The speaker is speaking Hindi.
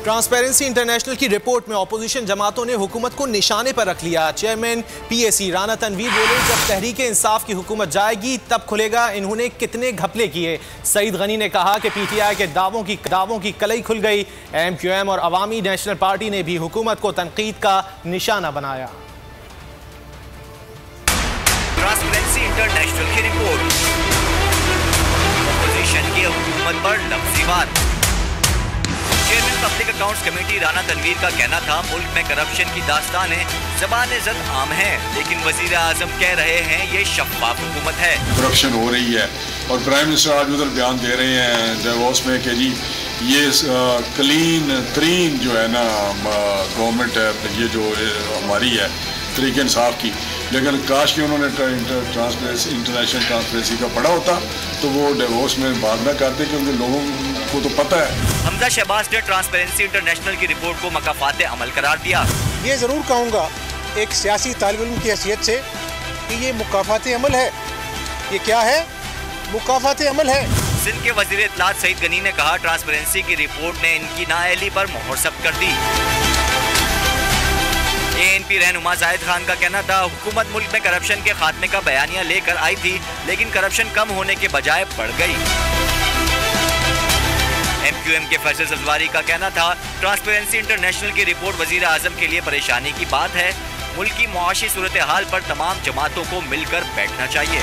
ट्रांसपेरेंसी इंटरनेशनल की रिपोर्ट में अपोजिशन जमातों ने हुकूमत को निशाने पर रख लिया। चेयरमैन पीएसी राना तनवीर बोले, जब तहरीक इंसाफ की हुकूमत जाएगी तब खुलेगा इन्होंने कितने घपले किए। सईद गनी ने कहा कि पीटीआई के दावों की कलई खुल गई। एमक्यूएम और अवामी नेशनल पार्टी ने भी हुकूमत को तनकीद का निशाना बनाया। ट्रांसपेरेंसी इंटरनेशनल की रिपोर्ट, अपोजिशन की हुकूमत पर लफ्ज़ी बात। Chairman public accounts committee Rana Tanveer का कहना था, मुल्क में करप्शन की दास्तानें ज़बान-ए-ज़द आम हैं, लेकिन वज़ीर आज़म कह रहे हैं ये शफ़ाफ़ हुकूमत है। करप्शन हो रही है और प्राइम मिनिस्टर आज उधर बयान दे रहे हैं davos में कि जी ये क्लीन तरीन जो है ना गवर्नमेंट है, ये जो हमारी है तरीके इंसाफ की। लेकिन काश कि उन्होंने ट्रांसपेरेंसी इंटरनेशनल ट्रांसपेरेंसी का पढ़ा होता तो वो davos में बात ना करते, क्योंकि लोगों को तो पता है। हमजा शहबाज ने ट्रांसपेरेंसी इंटरनेशनल की रिपोर्ट को मकाफात अमल करार दिया। ये ज़रूर कहूँगा एक सियासी तालिब इल्म की हैसियत से कि ये मुकाफात अमल है। ये क्या है? मुकाफात अमल है। सिंध के वज़ीर इत्तलात सईद गनी ने कहा, ट्रांसपेरेंसी की रिपोर्ट ने इनकी नाअहली पर मोहर सख्त कर दी। एएनपी रहनुमा जाहिद खान का कहना था, हुकूमत मुल्क में करप्शन के खात्मे का बयानिया लेकर आई थी, लेकिन करप्शन कम होने के बजाय बढ़ गई। एमक्यूएम के फैसल सजवारी का कहना था, ट्रांसपेरेंसी इंटरनेशनल की रिपोर्ट वजीर आजम के लिए परेशानी की बात है। मुल्क की मुआशी सूरत हाल पर तमाम जमातों को मिलकर बैठना चाहिए।